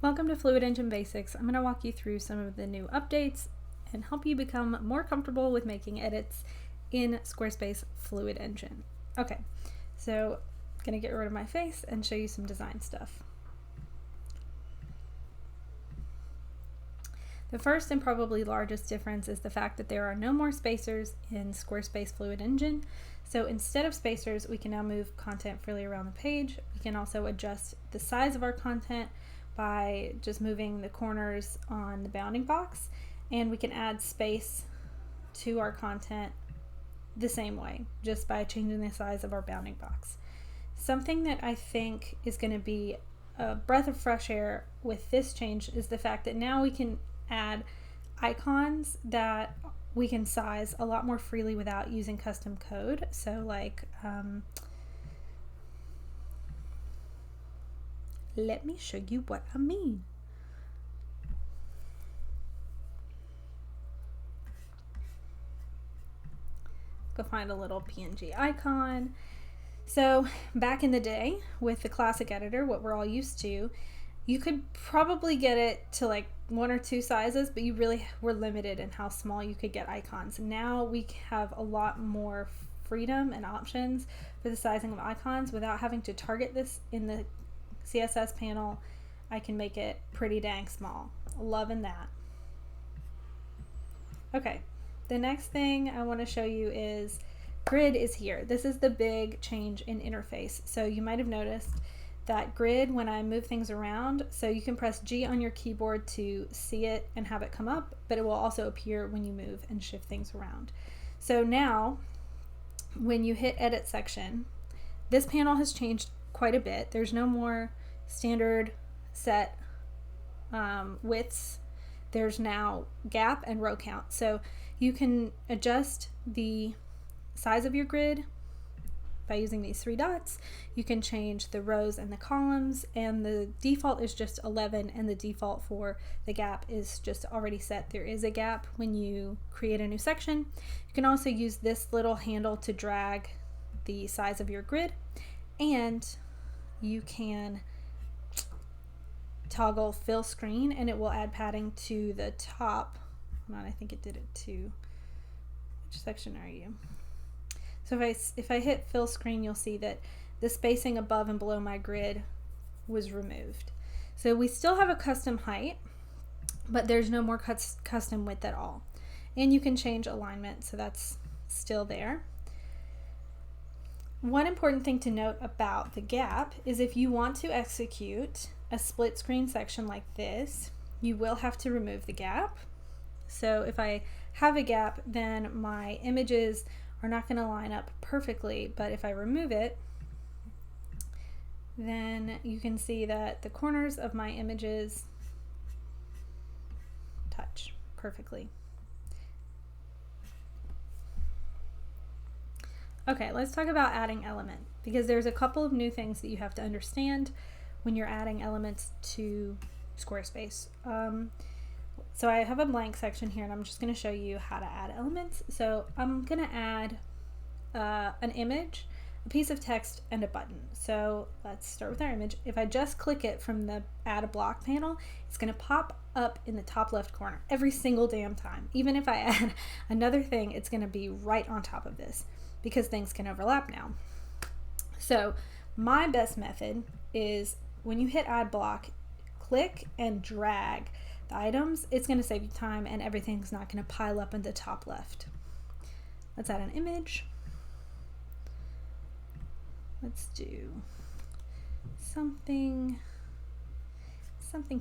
Welcome to Fluid Engine Basics. I'm going to walk you through some of the new updates and help you become more comfortable with making edits in Squarespace Fluid Engine. Okay, so I'm going to get rid of my face and show you some design stuff. The first and probably largest difference is the fact that there are no more spacers in Squarespace Fluid Engine. So instead of spacers, we can now move content freely around the page. We can also adjust the size of our content by just moving the corners on the bounding box, and we can add space to our content the same way, just by changing the size of our bounding box. Something that I think is going to be a breath of fresh air with this change is the fact that now we can add icons that we can size a lot more freely without using custom code. So like let me show you what I mean. Go find a little PNG icon. So back in the day with the classic editor, what we're all used to, you could probably get it to like one or two sizes, but you really were limited in how small you could get icons. Now we have a lot more freedom and options for the sizing of icons without having to target this in the CSS panel. I can make it pretty dang small. Loving that. Okay, the next thing I want to show you is grid is here. This is the big change in interface. So you might have noticed that grid when I move things around, so you can press G on your keyboard to see it and have it come up, but it will also appear when you move and shift things around. So now when you hit edit section, this panel has changed quite a bit. There's no more standard set widths. There's now gap and row count. So you can adjust the size of your grid by using these three dots. You can change the rows and the columns, and the default is just 11, and the default for the gap is just already set. There is a gap when you create a new section. You can also use this little handle to drag the size of your grid, and you can toggle fill screen and it will add padding to the top. Hold on, I think it did it to, which section are you? So if I hit fill screen, you'll see that the spacing above and below my grid was removed. So we still have a custom height, but there's no more custom width at all. And you can change alignment, so that's still there. One important thing to note about the gap is if you want to execute a split screen section like this, you will have to remove the gap. So if I have a gap, then my images are not going to line up perfectly, but if I remove it, then you can see that the corners of my images touch perfectly. Okay, let's talk about adding element, because there's a couple of new things that you have to understand when you're adding elements to Squarespace. So I have a blank section here, and I'm just going to show you how to add elements. So I'm going to add an image, a piece of text, and a button. So let's start with our image. If I just click it from the add a block panel, it's going to pop up in the top left corner every single damn time. Even if I add another thing, it's going to be right on top of this, because things can overlap now. So my best method is when you hit add block, click and drag the items. It's going to save you time, and everything's not going to pile up in the top left. Let's add an image. Let's do something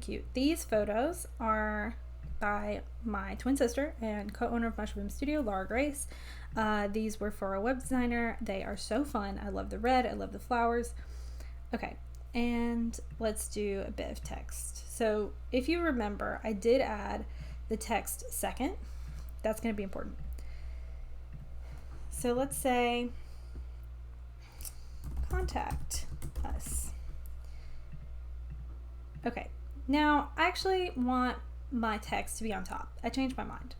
cute. These photos are by my twin sister and co-owner of Mushaboom Studio, Laura Grace. These were for a web designer. They are so fun. I love the red. I love the flowers. Okay, and let's do a bit of text. So if you remember, I did add the text second. That's going to be important. So let's say contact us. Okay, now I actually want my text to be on top. I changed my mind.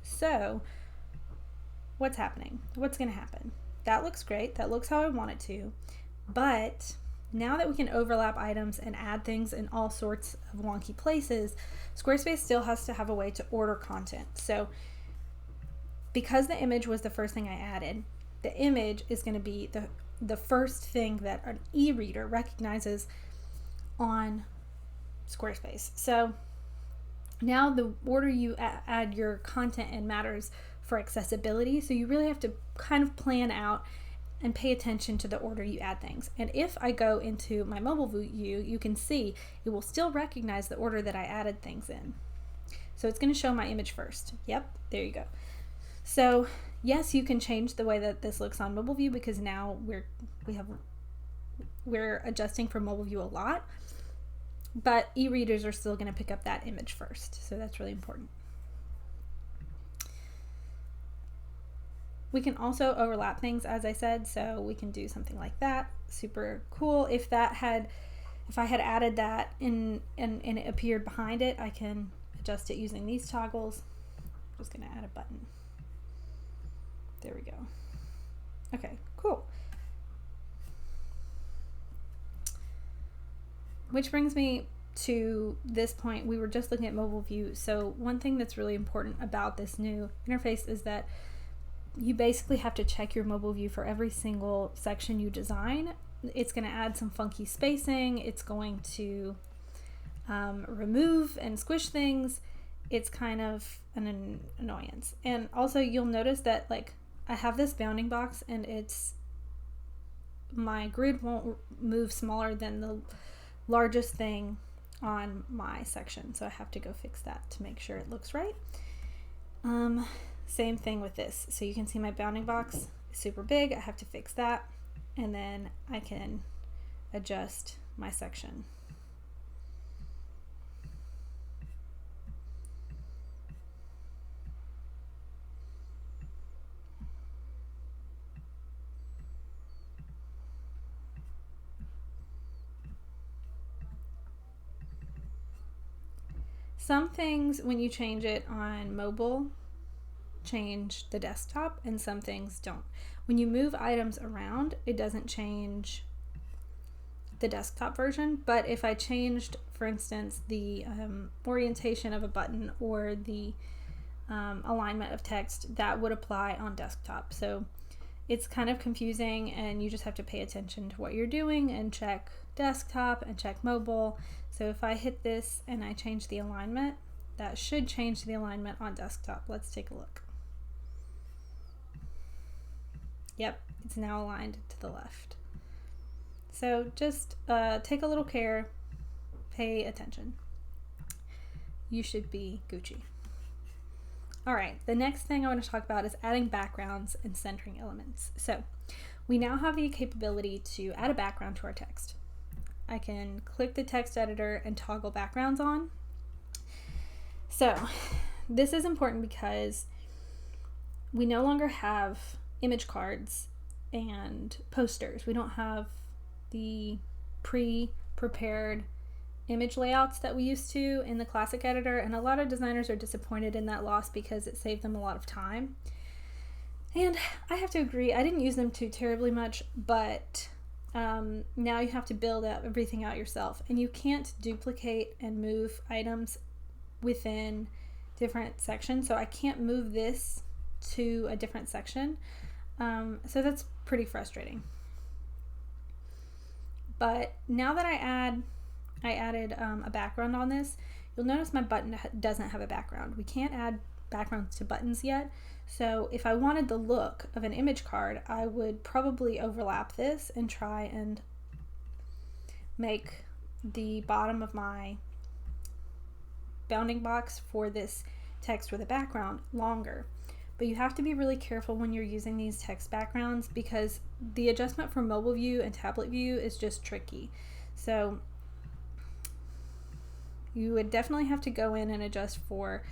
So what's happening? What's going to happen? That looks great. That looks how I want it to. But now that we can overlap items and add things in all sorts of wonky places, Squarespace still has to have a way to order content. So because the image was the first thing I added, the image is going to be the first thing that an e-reader recognizes on Squarespace. So now the order you add your content in matters for accessibility. So you really have to kind of plan out and pay attention to the order you add things. And if I go into my mobile view, you can see it will still recognize the order that I added things in. So it's going to show my image first. Yep, there you go. So yes, you can change the way that this looks on mobile view, because now we're adjusting for mobile view a lot, but e-readers are still going to pick up that image first. So that's really important. We can also overlap things, as I said, so we can do something like that. Super cool. If I had added that in and it appeared behind it, I can adjust it using these toggles. I'm just going to add a button. There we go. Okay, cool. Which brings me to this point. We were just looking at mobile view. So one thing that's really important about this new interface is that you basically have to check your mobile view for every single section you design. It's going to add some funky spacing. It's going to remove and squish things. It's kind of an annoyance. And also you'll notice that like I have this bounding box and my grid won't move smaller than the largest thing on my section. So I have to go fix that to make sure it looks right. Same thing with this. So you can see my bounding box is super big. I have to fix that. And then I can adjust my section. Some things, when you change it on mobile, change the desktop, and some things don't. When you move items around, it doesn't change the desktop version, but if I changed, for instance, the orientation of a button or the alignment of text, that would apply on desktop. So it's kind of confusing, and you just have to pay attention to what you're doing and check desktop and check mobile. So if I hit this and I change the alignment, that should change the alignment on desktop. Let's take a look. Yep, it's now aligned to the left. So just take a little care, pay attention. You should be Gucci. All right, the next thing I want to talk about is adding backgrounds and centering elements. So we now have the capability to add a background to our text. I can click the text editor and toggle backgrounds on. So this is important because we no longer have image cards and posters. We don't have the pre-prepared image layouts that we used to in the classic editor, and a lot of designers are disappointed in that loss because it saved them a lot of time. And I have to agree, I didn't use them too terribly much, but now you have to build everything out yourself, and you can't duplicate and move items within different sections. So I can't move this to a different section. So that's pretty frustrating. But now that I added a background on this, you'll notice my button doesn't have a background. We can't add backgrounds to buttons yet. So if I wanted the look of an image card, I would probably overlap this and try and make the bottom of my bounding box for this text with a background longer. But you have to be really careful when you're using these text backgrounds, because the adjustment for mobile view and tablet view is just tricky. So you would definitely have to go in and adjust for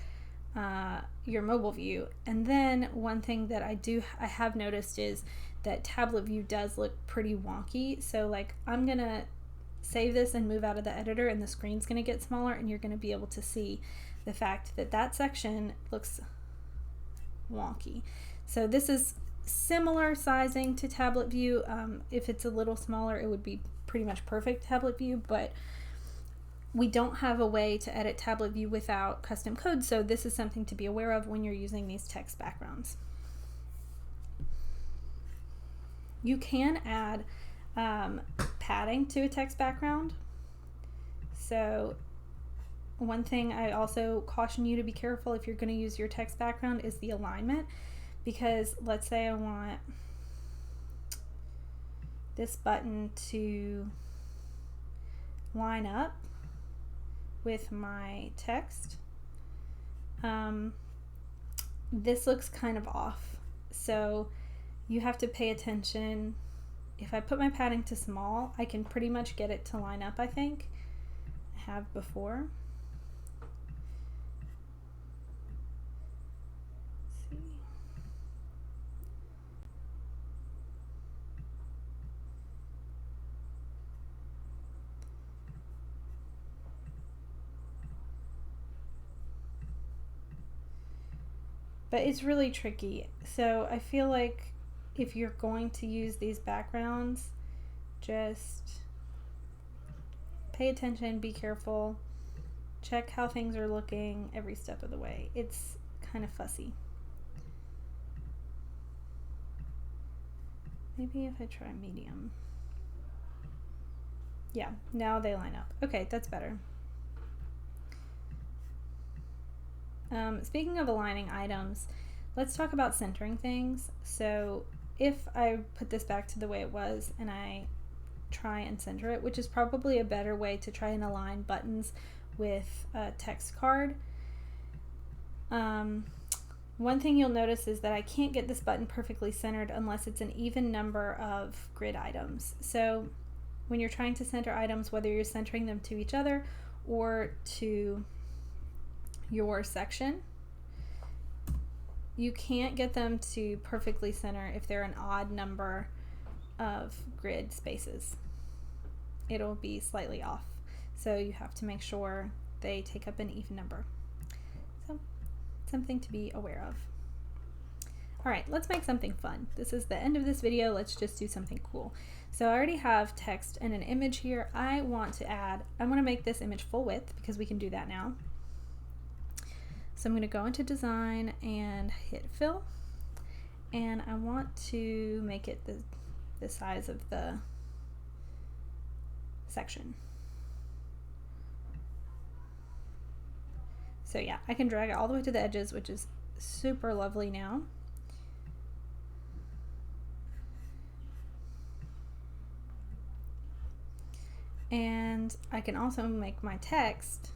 your mobile view. And then one thing that I have noticed is that tablet view does look pretty wonky. So like I'm gonna save this and move out of the editor, and the screen's gonna get smaller, and you're gonna be able to see the fact that that section looks wonky. So this is similar sizing to tablet view. If it's a little smaller, it would be pretty much perfect tablet view, but we don't have a way to edit tablet view without custom code, so this is something to be aware of when you're using these text backgrounds. You can add padding to a text background. So one thing I also caution you to be careful if you're going to use your text background is the alignment, because let's say I want this button to line up with my text. This looks kind of off, so you have to pay attention. If I put my padding to small, I can pretty much get it to line up, I think. I have before. Let's see. But it's really tricky. So I feel like if you're going to use these backgrounds, just pay attention, be careful, check how things are looking every step of the way. It's kind of fussy. Maybe if I try medium. Yeah, now they line up. Okay, that's better. Speaking of aligning items, let's talk about centering things. So if I put this back to the way it was and I try and center it, which is probably a better way to try and align buttons with a text card, one thing you'll notice is that I can't get this button perfectly centered unless it's an even number of grid items. So when you're trying to center items, whether you're centering them to each other or to your section, you can't get them to perfectly center if they're an odd number of grid spaces. It'll be slightly off, so you have to make sure they take up an even number. So something to be aware of. All right, let's make something fun. This is the end of this video. Let's just do something cool. So I already have text and an image here. I want to make this image full width because we can do that now. So I'm going to go into design and hit fill, and I want to make it the size of the section. So yeah, I can drag it all the way to the edges, which is super lovely now. And I can also make my text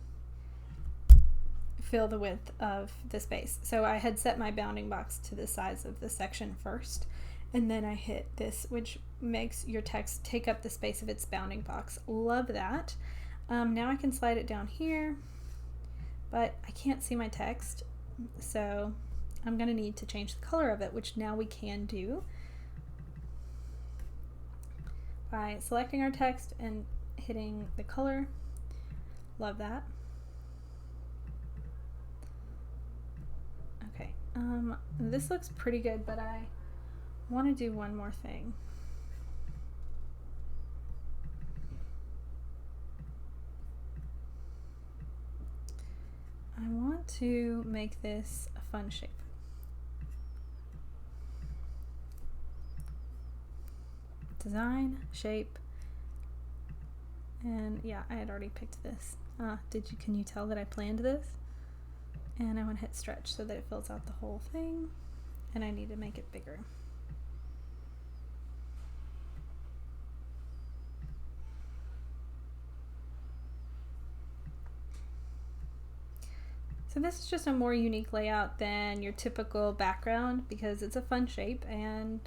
fill the width of the space. So I had set my bounding box to the size of the section first, and then I hit this, which makes your text take up the space of its bounding box. Love that. Now I can slide it down here, but I can't see my text, so I'm going to need to change the color of it, which now we can do by selecting our text and hitting the color. Love that. Okay, this looks pretty good, but I want to do one more thing. I want to make this a fun shape. Design, shape, and yeah, I had already picked this. Can you tell that I planned this? And I want to hit stretch so that it fills out the whole thing, and I need to make it bigger. So this is just a more unique layout than your typical background because it's a fun shape and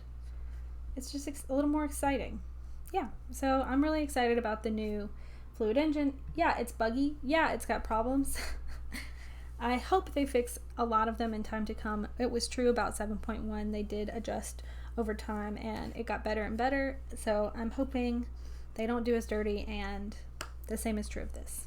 it's just a little more exciting. Yeah, so I'm really excited about the new Fluid Engine. Yeah, it's buggy. Yeah, it's got problems. I hope they fix a lot of them in time to come. It was true about 7.1. They did adjust over time and it got better and better. So I'm hoping they don't do us dirty, and the same is true of this.